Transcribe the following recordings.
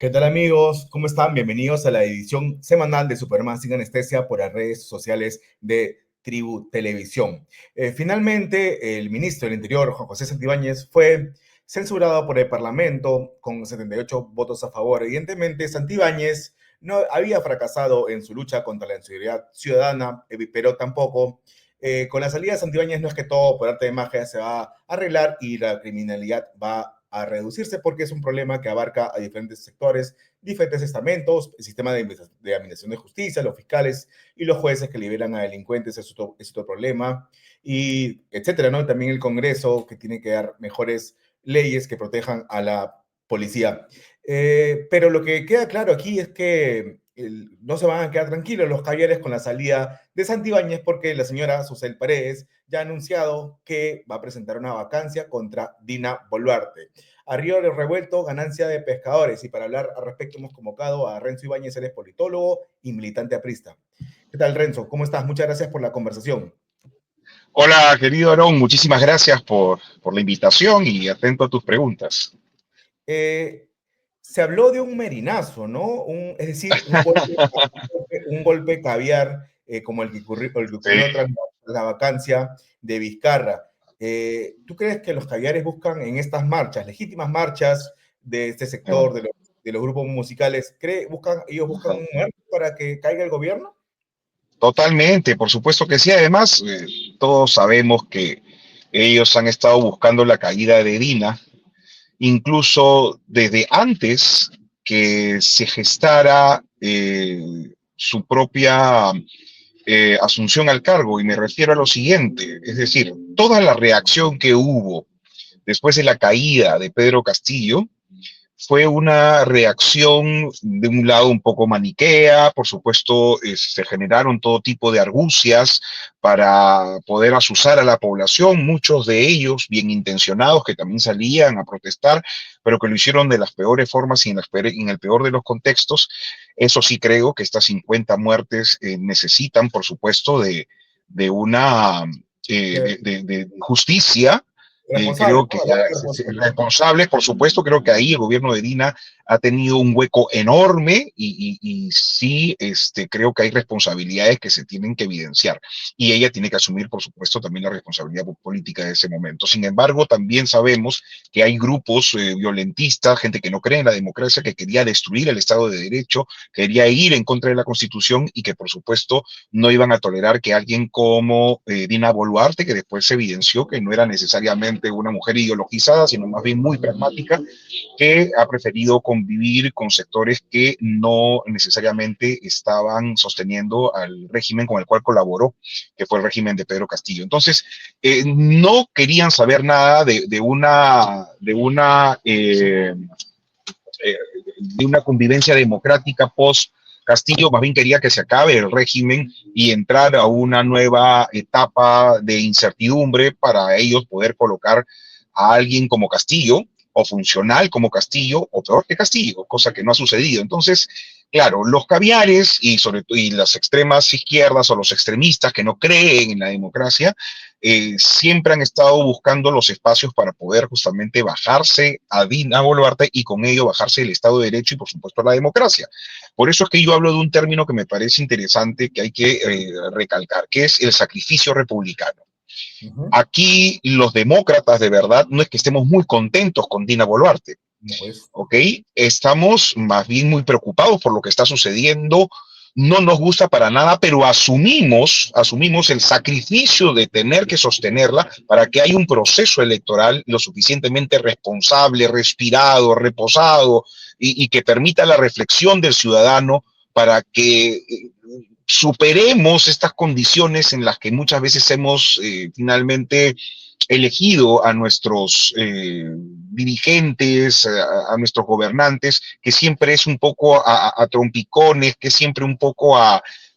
¿Qué tal amigos? ¿Cómo están? Bienvenidos a la edición semanal de Superman sin Anestesia por las redes sociales de Tribu Televisión. Finalmente, el ministro del Interior, Juan José Santibáñez, fue censurado por el Parlamento con 78 votos a favor. Evidentemente, Santibáñez no había fracasado en su lucha contra la inseguridad ciudadana, pero tampoco con la salida de Santibáñez no es que todo por arte de magia se va a arreglar y la criminalidad va a reducirse porque es un problema que abarca a diferentes sectores, diferentes estamentos, el sistema de administración de justicia, los fiscales y los jueces que liberan a delincuentes es otro problema, y etcétera, ¿no? También el Congreso que tiene que dar mejores leyes que protejan a la policía. Pero lo que queda claro aquí es que no se van a quedar tranquilos los caviares con la salida de Santibáñez porque la señora Susel Paredes ya ha anunciado que va a presentar una vacancia contra Dina Boluarte. A Río Revuelto, ganancia de pescadores. Y para hablar al respecto hemos convocado a Renzo Ibáñez, él es politólogo y militante aprista. ¿Qué tal, Renzo? ¿Cómo estás? Muchas gracias por la conversación. Hola, querido Aarón, muchísimas gracias por la invitación y atento a tus preguntas. Eh, Se habló de un merinazo, ¿no? Es decir, un golpe caviar como el que Sí. ocurrió tras la vacancia de Vizcarra. ¿Tú crees que los caviares buscan en estas marchas, legítimas marchas de este sector, de los grupos musicales, ellos buscan un muerto para que caiga el gobierno? Totalmente, por supuesto que sí. Además, todos sabemos que ellos han estado buscando la caída de Dina, incluso desde antes que se gestara su propia asunción al cargo. Y me refiero a lo siguiente, es decir, toda la reacción que hubo después de la caída de Pedro Castillo fue una reacción de un lado un poco maniquea, por supuesto, se generaron todo tipo de argucias para poder asusar a la población, muchos de ellos bien intencionados que también salían a protestar, pero que lo hicieron de las peores formas y en el peor de los contextos. Eso sí creo que estas 50 muertes necesitan, por supuesto, de una de justicia. Responsable, Creo que ¿no? Hablamos de responsable. responsables, por supuesto, creo que ahí el gobierno de Dina ha tenido un hueco enorme y sí, creo que hay responsabilidades que se tienen que evidenciar y ella tiene que asumir, por supuesto, también la responsabilidad política de ese momento. Sin embargo, también sabemos que hay grupos violentistas, gente que no cree en la democracia, que quería destruir el Estado de Derecho, quería ir en contra de la Constitución y que, por supuesto, no iban a tolerar que alguien como Dina Boluarte, que después se evidenció que no era necesariamente una mujer ideologizada, sino más bien muy pragmática, que ha preferido convivir con sectores que no necesariamente estaban sosteniendo al régimen con el cual colaboró, que fue el régimen de Pedro Castillo. Entonces, no querían saber nada de una convivencia democrática post Castillo. Más bien quería que se acabe el régimen y entrar a una nueva etapa de incertidumbre para ellos poder colocar a alguien como Castillo, o funcional como Castillo, o peor que Castillo, cosa que no ha sucedido. Entonces, claro, los caviares y sobre todo y las extremas izquierdas o los extremistas que no creen en la democracia, siempre han estado buscando los espacios para poder justamente bajarse a Dina Boluarte y con ello bajarse el Estado de Derecho y por supuesto la democracia. Por eso es que yo hablo de un término que me parece interesante que hay que recalcar, que es el sacrificio republicano. Uh -huh. Aquí los demócratas de verdad no es que estemos muy contentos con Dina Boluarte, No, pues. ¿ok? Estamos más bien muy preocupados por lo que está sucediendo, no nos gusta para nada, pero asumimos el sacrificio de tener que sostenerla para que haya un proceso electoral lo suficientemente responsable, respirado, reposado y que permita la reflexión del ciudadano para que superemos estas condiciones en las que muchas veces hemos finalmente elegido a nuestros dirigentes, a nuestros gobernantes, que siempre es un poco a trompicones, que siempre un poco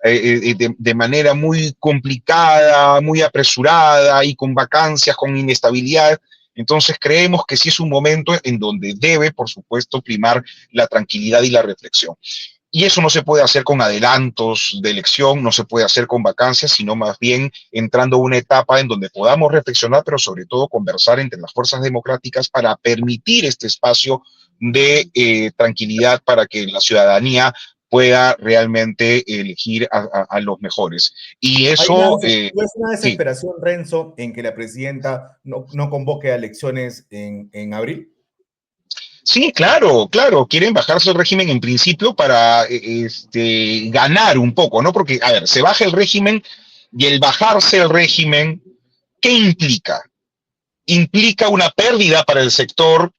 de manera muy complicada, muy apresurada y con vacancias, con inestabilidad. Entonces creemos que sí es un momento en donde debe, por supuesto, primar la tranquilidad y la reflexión. Y eso no se puede hacer con adelantos de elección, no se puede hacer con vacancias, sino más bien entrando a una etapa en donde podamos reflexionar, pero sobre todo conversar entre las fuerzas democráticas para permitir este espacio de tranquilidad para que la ciudadanía pueda realmente elegir a los mejores. Y eso, ¿No es una sí, desesperación, Renzo, en que la presidenta no convoque a elecciones en abril? sí, claro, claro, quieren bajarse el régimen en principio para ganar un poco, ¿no? Porque, a ver, se baja el régimen y el bajarse el régimen, ¿qué implica? Implica una pérdida para el sector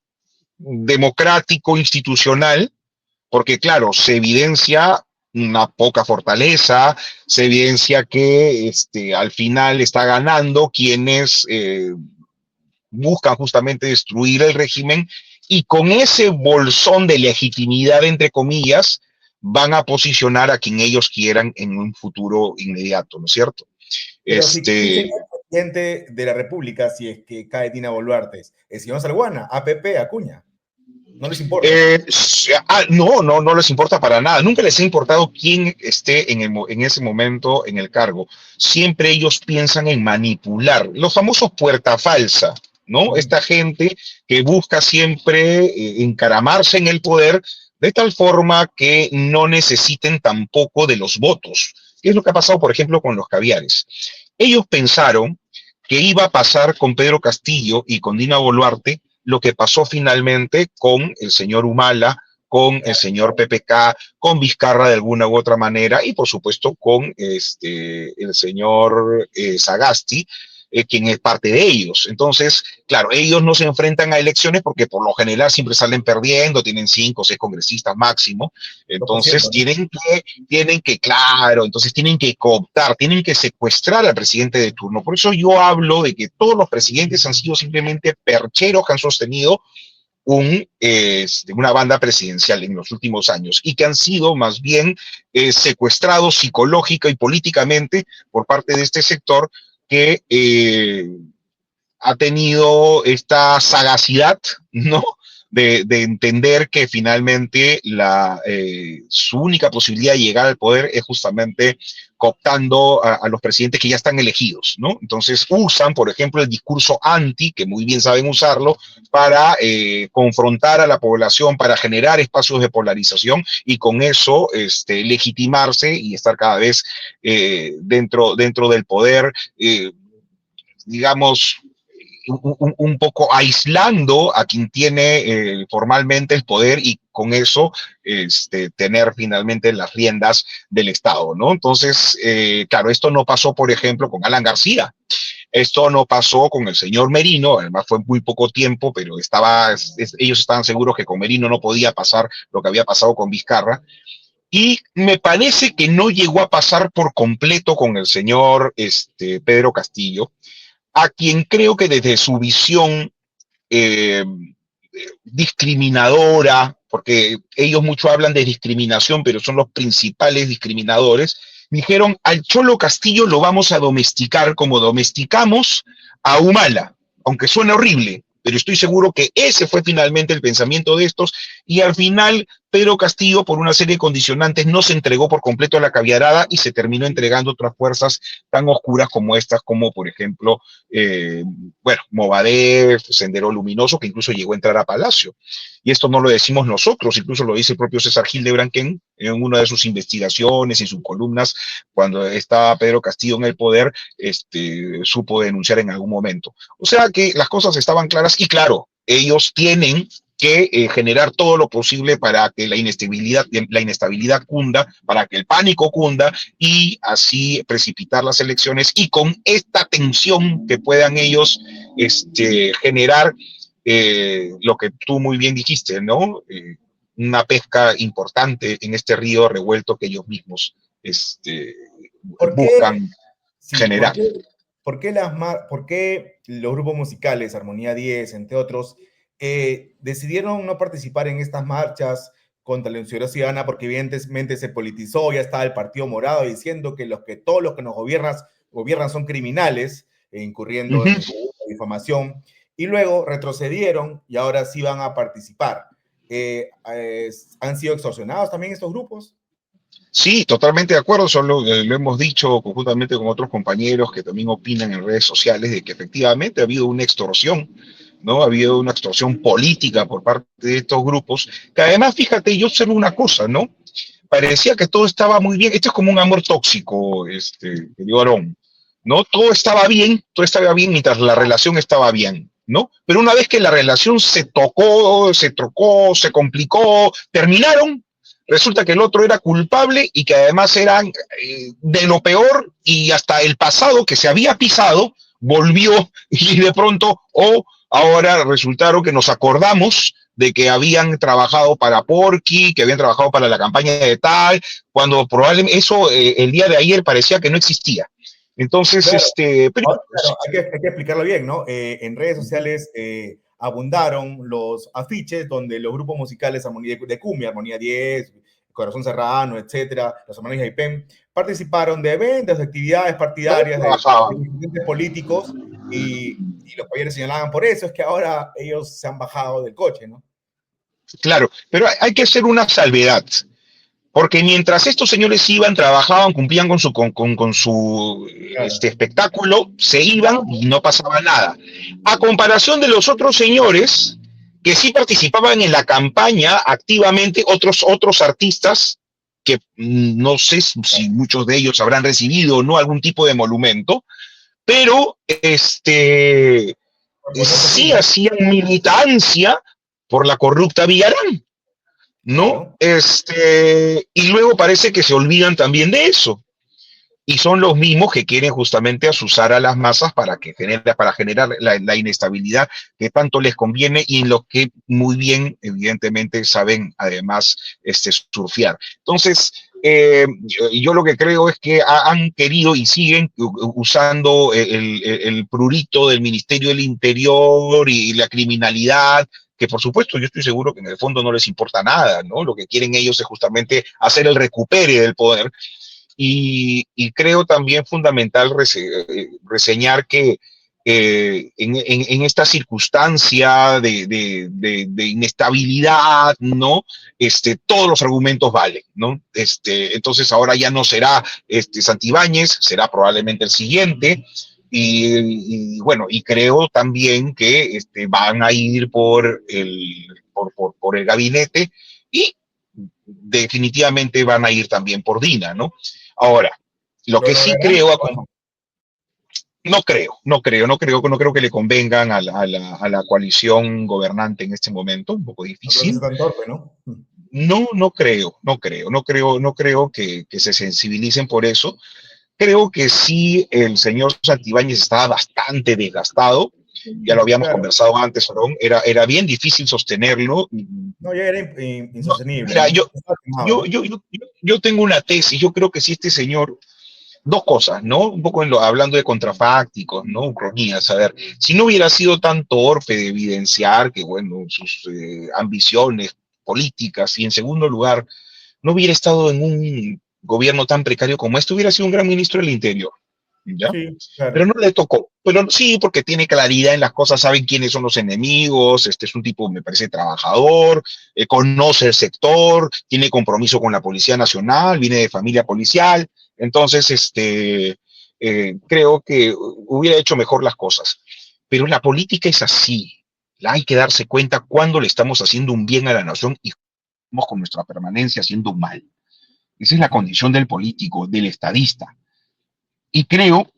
democrático, institucional, porque claro, se evidencia una poca fortaleza, se evidencia que al final está ganando quienes buscan justamente destruir el régimen y con ese bolsón de legitimidad, entre comillas, van a posicionar a quien ellos quieran en un futuro inmediato, ¿no es cierto? Pero si quien sería Este, el presidente de la República si es que cae Dina Boluarte, el señor Salguana, APP, Acuña, no les importa. no les importa para nada. Nunca les ha importado quién esté en ese momento en el cargo. Siempre ellos piensan en manipular. Los famosos puerta falsa, ¿no? Esta gente que busca siempre encaramarse en el poder de tal forma que no necesiten tampoco de los votos. ¿Qué es lo que ha pasado, por ejemplo, con los caviares? Ellos pensaron que iba a pasar con Pedro Castillo y con Dina Boluarte lo que pasó finalmente con el señor Humala, con el señor PPK, con Vizcarra de alguna u otra manera y por supuesto con el señor Sagasti, quien es parte de ellos. Entonces, claro, ellos no se enfrentan a elecciones porque por lo general siempre salen perdiendo, tienen 5 o 6 congresistas máximo, entonces 2%, ¿no? claro, entonces tienen que cooptar, tienen que secuestrar al presidente de turno. Por eso yo hablo de que todos los presidentes han sido simplemente percheros que han sostenido una banda presidencial en los últimos años y que han sido más bien secuestrados psicológica y políticamente por parte de este sector que ha tenido esta sagacidad, ¿no? De entender que finalmente su única posibilidad de llegar al poder es justamente cooptando a los presidentes que ya están elegidos, ¿no? Entonces usan, por ejemplo, el discurso anti, que muy bien saben usarlo, para confrontar a la población, para generar espacios de polarización y con eso legitimarse y estar cada vez dentro del poder, digamos, un poco aislando a quien tiene formalmente el poder y con eso tener finalmente las riendas del Estado, ¿no? Entonces, claro, esto no pasó, por ejemplo, con Alan García. Esto no pasó con el señor Merino, además fue muy poco tiempo, pero ellos estaban seguros que con Merino no podía pasar lo que había pasado con Vizcarra. Y me parece que no llegó a pasar por completo con el señor Pedro Castillo, a quien creo que desde su visión eh, discriminadora, porque ellos mucho hablan de discriminación, pero son los principales discriminadores, dijeron, al Cholo Castillo lo vamos a domesticar como domesticamos a Humala, aunque suene horrible, pero estoy seguro que ese fue finalmente el pensamiento de estos, y al final Pedro Castillo, por una serie de condicionantes, no se entregó por completo a la caviarada y se terminó entregando otras fuerzas tan oscuras como estas, como por ejemplo, Movadef, Sendero Luminoso, que incluso llegó a entrar a Palacio. Y esto no lo decimos nosotros, incluso lo dice el propio César Hildebrand en una de sus investigaciones, en sus columnas, cuando estaba Pedro Castillo en el poder, supo denunciar en algún momento. O sea que las cosas estaban claras y claro, ellos tienen que generar todo lo posible para que la inestabilidad cunda, para que el pánico cunda y así precipitar las elecciones y con esta tensión que puedan ellos generar lo que tú muy bien dijiste, ¿no? Una pesca importante en este río revuelto que ellos mismos ¿Por qué, buscan sí, generar. por qué los grupos musicales, Armonía 10, entre otros, decidieron no participar en estas marchas contra la inseguridad ciudadana? Porque evidentemente se politizó, ya estaba el Partido Morado diciendo que todos los que nos gobiernan son criminales, incurriendo Uh en -huh. el difamación, y luego retrocedieron y ahora sí van a participar. ¿Han sido extorsionados también estos grupos? Sí, totalmente de acuerdo. Lo hemos dicho conjuntamente con otros compañeros que también opinan en redes sociales de que efectivamente ha habido una extorsión ¿no? Ha habido una extorsión política por parte de estos grupos, que además, fíjate, yo observo una cosa, ¿no? Parecía que todo estaba muy bien. Esto es como un amor tóxico, querido Aarón, ¿no? Todo estaba bien mientras la relación estaba bien, ¿no? Pero una vez que la relación se tocó, se trocó, se complicó, terminaron, resulta que el otro era culpable y que además eran de lo peor y hasta el pasado que se había pisado volvió y de pronto, ahora resultaron que nos acordamos de que habían trabajado para Porky, que habían trabajado para la campaña de tal, cuando probablemente eso el día de ayer parecía que no existía. Entonces, Claro, pero, ahora, claro, hay que explicarlo bien, ¿no? En redes sociales abundaron los afiches donde los grupos musicales de Cumbia, Armonía 10, Corazón Serrano, etcétera, los hermanos Jaipén, participaron de eventos, de actividades partidarias de dirigentes políticos y los cuales señalaban por eso, es que ahora ellos se han bajado del coche, ¿no? claro, pero hay que hacer una salvedad. Porque mientras estos señores iban, trabajaban, cumplían con su Claro. espectáculo, se iban y no pasaba nada. A comparación de los otros señores que sí participaban en la campaña activamente, otros artistas que no sé si muchos de ellos habrán recibido o no algún tipo de monumento, pero sí hacían militancia por la corrupta Villarán. ¿No? Claro. Y luego parece que se olvidan también de eso. Y son los mismos que quieren justamente asusar a las masas para generar la inestabilidad que tanto les conviene y en lo que muy bien, evidentemente, saben además surfear. Entonces, yo lo que creo es que han querido y siguen usando el prurito del Ministerio del Interior y la criminalidad, que por supuesto yo estoy seguro que en el fondo no les importa nada, ¿no? Lo que quieren ellos es justamente hacer el recupere del poder. Y creo también fundamental reseñar que en esta circunstancia de inestabilidad, ¿no? Todos los argumentos valen, ¿no? Entonces ahora ya no será Santibáñez, será probablemente el siguiente. Bueno, y creo también que van a ir por el gabinete y definitivamente van a ir también por Dina, ¿no? Ahora, lo ¿Lo que sí lograrán? creo, no creo que le convengan a la coalición gobernante en este momento, un poco No creo que sea difícil. tan torpe, ¿no? No creo que se sensibilicen por eso. Creo que sí, el señor Santibáñez estaba bastante desgastado, ya lo habíamos Claro. conversado antes, Orón, era bien difícil sostenerlo. No, ya era No, insostenible, mira, ¿no? Estaba quemado, ¿no? yo tengo una tesis, yo creo que si este señor dos cosas, ¿no? Un poco hablando de contrafácticos, ¿no? Ucronías, a ver, si no hubiera sido tan torpe de evidenciar que, bueno, sus ambiciones políticas y en segundo lugar, no hubiera estado en un gobierno tan precario como este, hubiera sido un gran ministro del Interior, ¿ya? Sí, Pero claro. no le tocó. Pero sí, porque tiene claridad en las cosas, saben quiénes son los enemigos, este es un tipo, me parece, trabajador, conoce el sector, tiene compromiso con la Policía Nacional, viene de familia policial, entonces, creo que hubiera hecho mejor las cosas. Pero la política es así, hay que darse cuenta cuando le estamos haciendo un bien a la nación y estamos con nuestra permanencia haciendo un mal. Esa es la Ujú. condición del político, del estadista. Y creo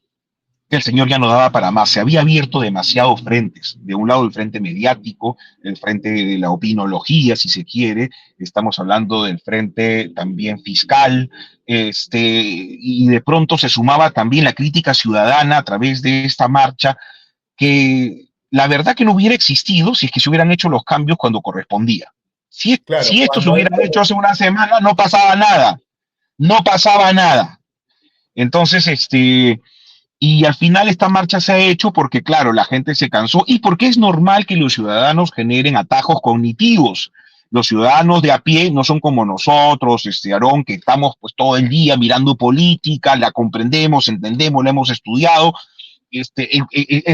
que el señor ya no daba para más. Se había abierto demasiados frentes. De un lado el frente mediático, el frente de la opinología, si se quiere. Estamos hablando del frente también fiscal. Y de pronto se sumaba también la crítica ciudadana a través de esta marcha, que la verdad que no hubiera existido si es que se hubieran hecho los cambios cuando correspondía. Claro, Si esto se cuando hubieran hecho hace una semana, no pasaba nada. No pasaba nada. Entonces, y al final esta marcha se ha hecho porque, claro, la gente se cansó y porque es normal que los ciudadanos generen atajos cognitivos. Los ciudadanos de a pie no son como nosotros, Aarón, que estamos pues todo el día mirando política, la comprendemos, entendemos, la hemos estudiado. Es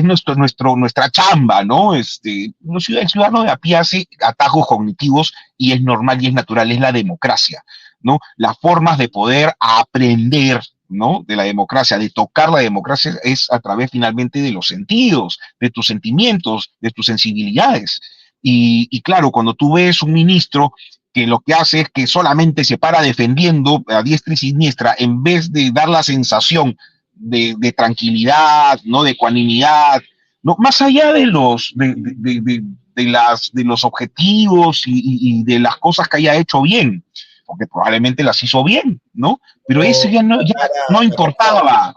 nuestra chamba, ¿no? El ciudadano de a pie hace atajos cognitivos y es normal y es natural, es la democracia, ¿no? Las formas de poder aprender, ¿no? De la democracia, de tocar la democracia, es a través finalmente de los sentidos, de tus sentimientos, de tus sensibilidades. Y claro, cuando tú ves un ministro que lo que hace es que solamente se para defendiendo a diestra y siniestra, en vez de dar la sensación de tranquilidad, ¿no? De ecuanimidad, ¿no? Más allá de los objetivos y de las cosas que haya hecho bien, porque probablemente las hizo bien, ¿no? Pero eso Pero ya no importaba,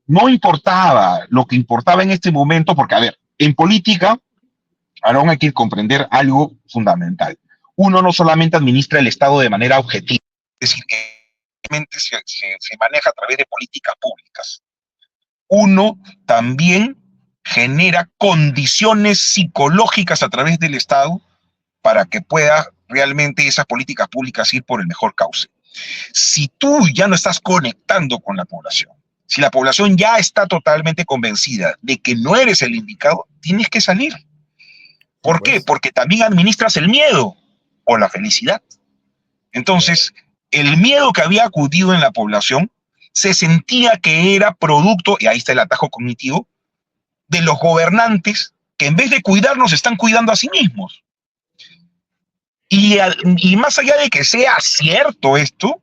no importaba. Lo que importaba en este momento, porque a ver, en política, ahora hay que comprender algo fundamental. Uno no solamente administra el Estado de manera objetiva, es decir, que se maneja a través de políticas públicas. Uno también genera condiciones psicológicas a través del Estado para que pueda realmente esas políticas públicas ir por el mejor cauce. Si tú ya no estás conectando con la población, si la población ya está totalmente convencida de que no eres el indicado, tienes que salir. sí, ¿Por qué? pues. Porque también administras el miedo o la felicidad. Entonces, el miedo que había acudido en la población se sentía que era producto, y ahí está el atajo cognitivo, de los gobernantes que en vez de cuidarnos están cuidando a sí mismos. Y más allá de que sea cierto esto,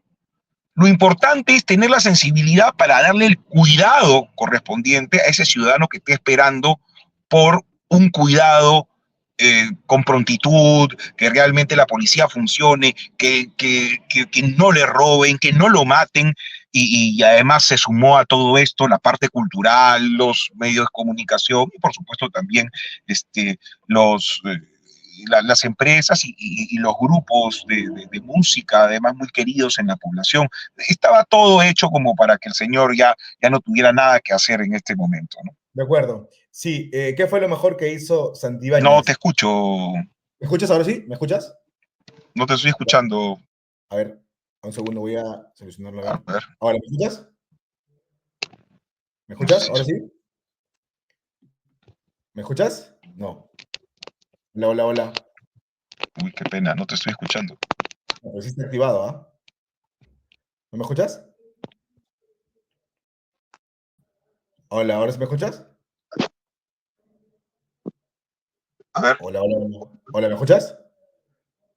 lo importante es tener la sensibilidad para darle el cuidado correspondiente a ese ciudadano que esté esperando por un cuidado con prontitud, que realmente la policía funcione, que no le roben, que no lo maten. Y además se sumó a todo esto la parte cultural, los medios de comunicación y por supuesto también los, las empresas y los grupos de música, además muy queridos en la población. Estaba todo hecho como para que el señor ya no tuviera nada que hacer en este momento, ¿no? De acuerdo. Sí, ¿qué fue lo mejor que hizo No te Santibáñez? escucho, ¿Me escuchas ahora sí? ¿Me escuchas? no te estoy escuchando. A ver, un segundo, voy a solucionarlo. A A ver. ver, Ahora, ¿me escuchas? ¿Me no sé escuchas? si ¿Ahora sí? ¿Me escuchas? No. Hola, hola, hola. uy, qué pena, no te estoy escuchando. No, pero sí está activado, ¿ah? ¿No me escuchas? Hola, ¿ahora sí me escuchas? A ver, Hola, hola, hola. Hola, ¿me escuchas?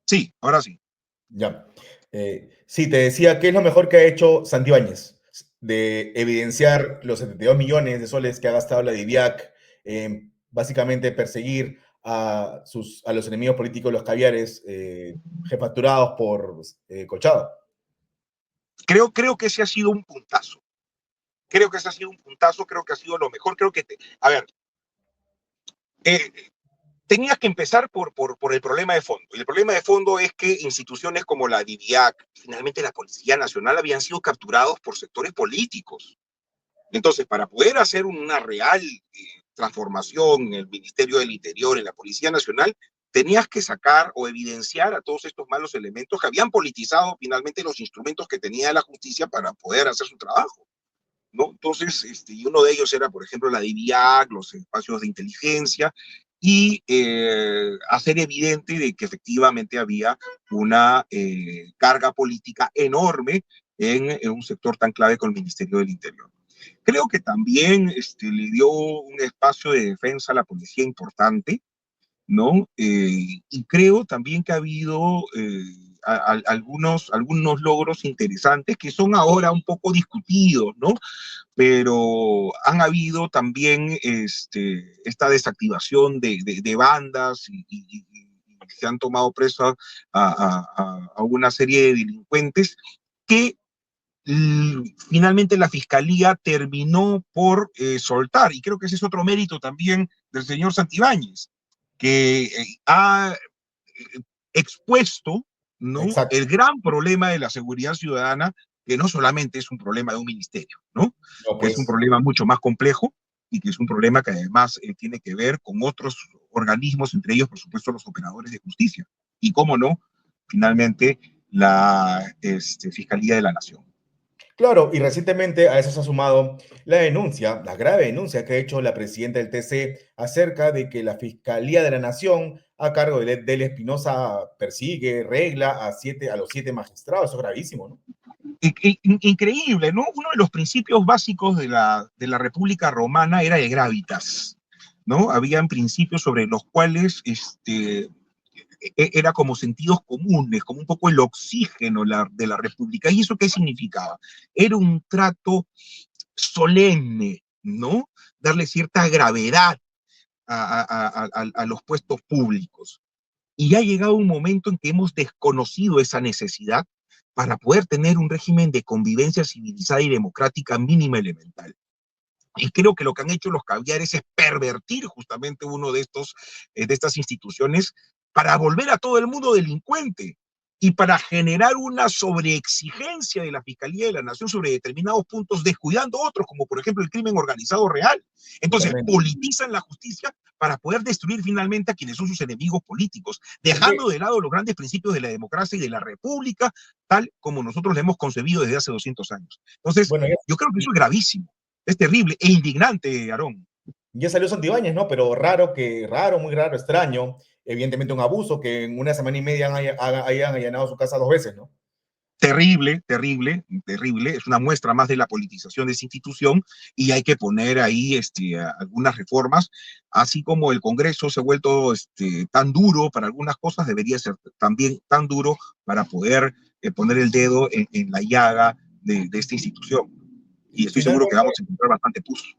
sí, ahora sí. Ya. Sí, te decía, ¿qué es lo mejor que ha hecho Santibáñez? De evidenciar los 72 millones de soles que ha gastado la DIVIAC, básicamente perseguir a los enemigos políticos, los caviares, jefatuраdos por Colchado. Creo que ese ha sido un puntazo. Creo que ese ha sido un puntazo, creo que ha sido lo mejor. A ver, eh, tenías que empezar por el problema de fondo. Y el problema de fondo es que instituciones como la DIVIAC, finalmente la Policía Nacional, habían sido capturados por sectores políticos. Entonces, para poder hacer una real transformación en el Ministerio del Interior, en la Policía Nacional, tenías que sacar o evidenciar a todos estos malos elementos que habían politizado finalmente los instrumentos que tenía la justicia para poder hacer su trabajo, ¿no? Entonces, y uno de ellos era, por ejemplo, la DIVIAC, los espacios de inteligencia, y hacer evidente de que efectivamente había una carga política enorme en un sector tan clave como el Ministerio del Interior. Creo que también le dio un espacio de defensa a la policía importante, ¿no? Y creo también que ha habido algunos logros interesantes que son ahora un poco discutidos, ¿no? Pero han habido también esta desactivación de bandas y se han tomado preso a una serie de delincuentes que finalmente la fiscalía terminó por soltar, y creo que ese es otro mérito también del señor Santibáñez, que ha expuesto, ¿no?, Exacto. el gran problema de la seguridad ciudadana, que no solamente es un problema de un ministerio, ¿no?, No, que es un pues. problema mucho más complejo y que es un problema que además tiene que ver con otros organismos, entre ellos, por supuesto, los operadores de justicia. Y, cómo no, finalmente, la Fiscalía de la Nación. Claro, y recientemente a eso se ha sumado la denuncia, la grave denuncia que ha hecho la presidenta del TC acerca de que la Fiscalía de la Nación, a cargo de Espinosa, persigue, regla a los siete magistrados. Eso es gravísimo, ¿no? Increíble, ¿no? Uno de los principios básicos de la República Romana era el gravitas, ¿no? Habían principios sobre los cuales era como sentidos comunes, como un poco el oxígeno de la República. ¿Y eso qué significaba? Era un trato solemne, ¿no? Darle cierta gravedad a los puestos públicos. Y ha llegado un momento en que hemos desconocido esa necesidad para poder tener un régimen de convivencia civilizada y democrática mínima elemental. Y creo que lo que han hecho los caviares es pervertir justamente uno de estas instituciones para volver a todo el mundo delincuente y para generar una sobreexigencia de la Fiscalía de la Nación sobre determinados puntos, descuidando otros, como por ejemplo el crimen organizado real. Entonces, Totalmente. politizan la justicia para poder destruir finalmente a quienes son sus enemigos políticos, Es que, dejando de lado los grandes principios de la democracia y de la república, tal como nosotros la hemos concebido desde hace 200 años. Entonces, bueno, yo creo que eso es gravísimo. Es terrible e indignante, Aarón. ya salió Santibáñez, ¿no? Pero raro, muy raro, extraño. Evidentemente un abuso que en una semana y media hayan allanado su casa 2 veces, ¿no? Terrible, terrible, terrible. Es una muestra más de la politización de esa institución y hay que poner ahí algunas reformas. Así como el Congreso se ha vuelto tan duro para algunas cosas, debería ser también tan duro para poder poner el dedo en la llaga de esta institución. Y estoy seguro que Finalmente, vamos a encontrar bastante pus.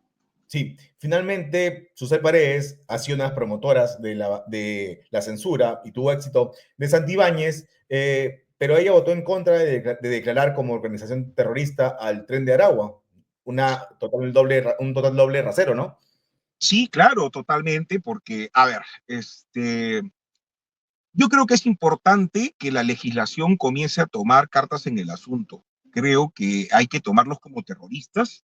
sí, finalmente Susel Paredes ha sido una de las promotoras de la censura y tuvo éxito de Santibáñez, pero ella votó en contra de declarar como organización terrorista al Tren de Aragua, un total doble rasero, ¿no? Sí, claro, totalmente, porque, a ver, yo creo que es importante que la legislación comience a tomar cartas en el asunto. Creo que hay que tomarlos como terroristas.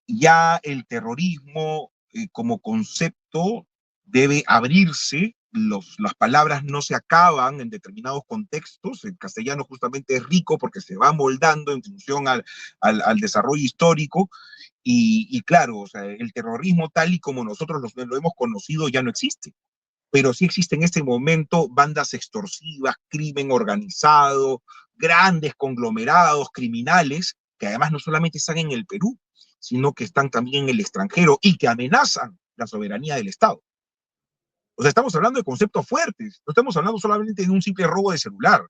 Ya el terrorismo como concepto debe abrirse. Las palabras no se acaban en determinados contextos. El castellano justamente es rico porque se va moldando en función al desarrollo histórico. Y claro, o sea, el terrorismo tal y como nosotros lo hemos conocido ya no existe, pero sí existen en este momento bandas extorsivas, crimen organizado, grandes conglomerados criminales, que además no solamente están en el Perú, sino que están también en el extranjero y que amenazan la soberanía del Estado. O sea, estamos hablando de conceptos fuertes, no estamos hablando solamente de un simple robo de celular,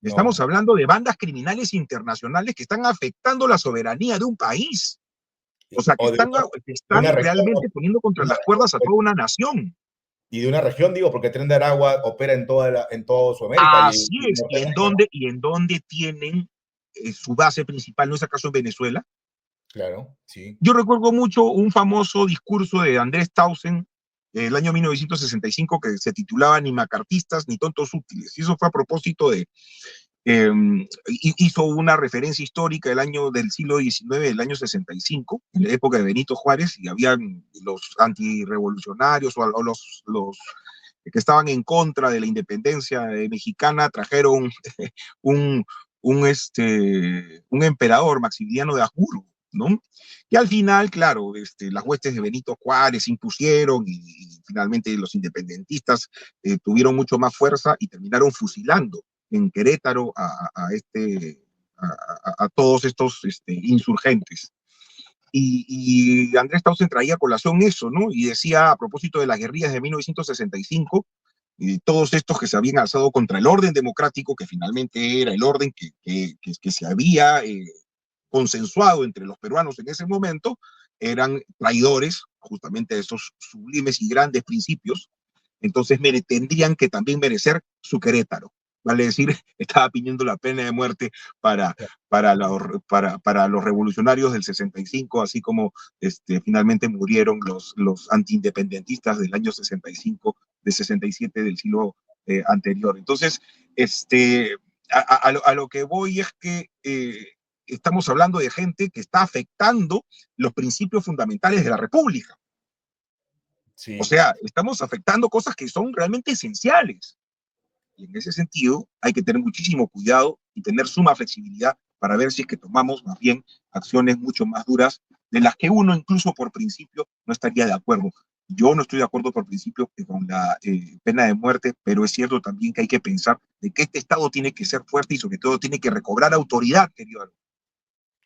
estamos No. hablando de bandas criminales internacionales que están afectando la soberanía de un país. O sea, O que de están una región, realmente poniendo de contra una las cuerdas a región, toda una nación. y de una región, digo, porque el Tren de Aragua opera en toda Sudamérica Así y es. Norteamérica, ¿no? Y en dónde tienen su base principal? ¿No es acaso en Venezuela? Claro, sí. Yo recuerdo mucho un famoso discurso de Andrés Tausen el año 1965 que se titulaba Ni macartistas ni tontos útiles. Y eso fue a propósito eh, hizo una referencia histórica del siglo XIX, del año 65, en la época de Benito Juárez, y habían los antirrevolucionarios o los que estaban en contra de la independencia mexicana, trajeron un, un emperador, Maximiliano de Habsburgo, ¿no? Y al final, claro, las huestes de Benito Juárez impusieron y finalmente los independentistas tuvieron mucho más fuerza y terminaron fusilando en Querétaro a todos estos insurgentes. Y Andrés Tausen traía a colación eso, ¿no? Y decía a propósito de las guerrillas de 1965, todos estos que se habían alzado contra el orden democrático, que finalmente era el orden que se había consensuado entre los peruanos en ese momento, eran traidores justamente de esos sublimes y grandes principios, entonces tendrían que también merecer su Querétaro. Vale decir, estaba pidiendo la pena de muerte para, para los revolucionarios del 65, así como finalmente murieron los antiindependentistas del año 65, de 67 del siglo anterior. Entonces, a lo que voy es que estamos hablando de gente que está afectando los principios fundamentales de la República. O Sí. sea, estamos afectando cosas que son realmente esenciales. Y en ese sentido hay que tener muchísimo cuidado y tener suma flexibilidad para ver si es que tomamos más bien acciones mucho más duras de las que uno incluso por principio no estaría de acuerdo. Yo no estoy de acuerdo por principio con la pena de muerte, pero es cierto también que hay que pensar de que este Estado tiene que ser fuerte y sobre todo tiene que recobrar autoridad, querido Álvaro.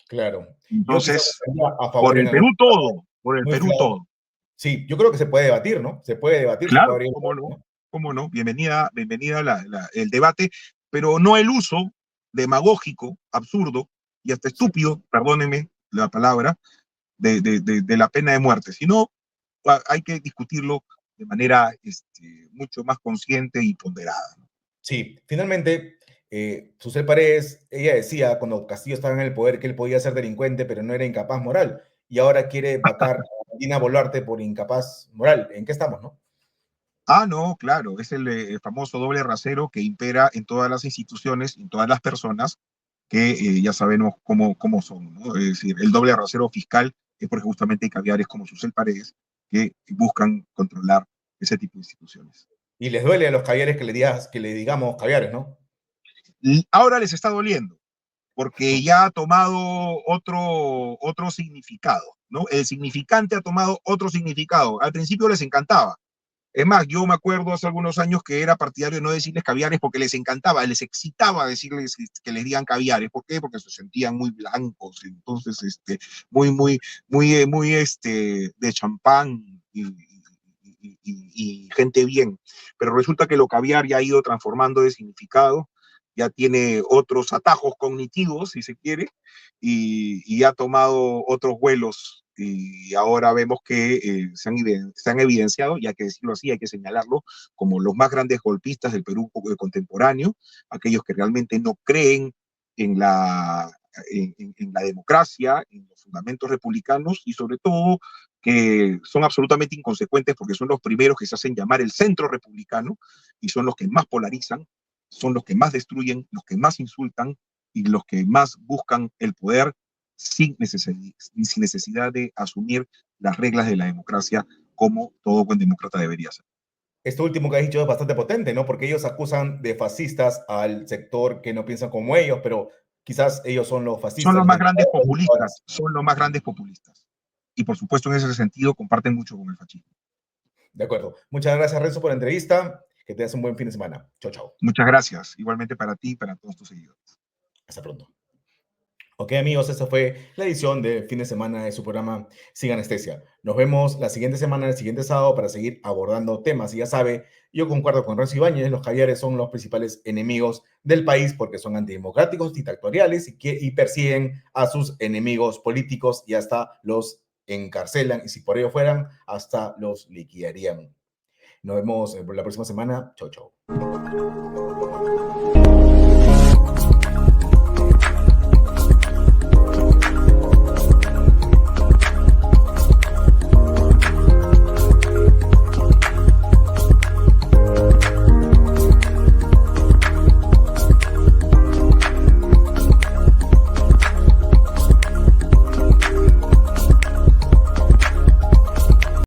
Claro. Yo quizás Entonces, estaría a por favor en el algún Perú caso todo, por el muy Perú claro. todo. Sí, yo creo que se puede debatir, ¿no? Se puede debatir, se puede Claro, abrir el cómo debate, no, ¿no? cómo no. Bienvenida, bienvenida el debate, pero no el uso demagógico, absurdo y hasta Sí. estúpido, perdónenme la palabra, de la pena de muerte, sino hay que discutirlo de manera mucho más consciente y ponderada. Sí, finalmente, Susel Paredes, ella decía cuando Castillo estaba en el poder que él podía ser delincuente, pero no era incapaz moral, y ahora quiere vacar a Dina Boluarte por incapaz moral. ¿En qué estamos, no? Ah, no, claro, es el famoso doble rasero que impera en todas las instituciones, en todas las personas que ya sabemos cómo son, ¿no? Es decir, el doble rasero fiscal es porque justamente hay caviares como Susel Paredes que buscan controlar ese tipo de instituciones. Y les duele a los caviares que le digamos caviares, ¿no? Y ahora les está doliendo, porque ya ha tomado otro significado, ¿no? El significante ha tomado otro significado. Al principio les encantaba. Es más, yo me acuerdo hace algunos años que era partidario de no decirles caviares porque les encantaba, les excitaba decirles que les digan caviares. ¿Por qué? Porque se sentían muy blancos, entonces, muy de champán y gente bien. Pero resulta que lo caviar ya ha ido transformando de significado, ya tiene otros atajos cognitivos, si se quiere, y ha tomado otros vuelos y ahora vemos que se han evidenciado, y hay que decirlo así, hay que señalarlo, como los más grandes golpistas del Perú contemporáneo, aquellos que realmente no creen en la democracia, en los fundamentos republicanos y sobre todo que son absolutamente inconsecuentes porque son los primeros que se hacen llamar el centro republicano y son los que más polarizan, son los que más destruyen, los que más insultan y los que más buscan el poder sin necesidad de asumir las reglas de la democracia como todo buen demócrata debería ser. Esto último que has dicho es bastante potente, ¿no? Porque ellos acusan de fascistas al sector que no piensa como ellos, pero quizás ellos son los Son fascistas, los los más del grandes poder, ahora. populistas, son los más grandes populistas. Y por supuesto en ese sentido comparten mucho con el fascismo. De acuerdo. Muchas gracias, Renzo, por la entrevista. Que tengas un buen fin de semana. Chao, chao. Muchas gracias, igualmente para ti y para todos tus seguidores. Hasta pronto. Ok, amigos, esta fue la edición de fin de semana de su programa Sin Anestesia. Nos vemos la siguiente semana, el siguiente sábado, para seguir abordando temas. Y ya sabe, yo concuerdo con Renzo Ibáñez, los caviares son los principales enemigos del país porque son antidemocráticos, dictatoriales y persiguen a sus enemigos políticos y hasta los encarcelan. Y si por ello fueran, hasta los liquidarían. Nos vemos la próxima semana. Chau, chau.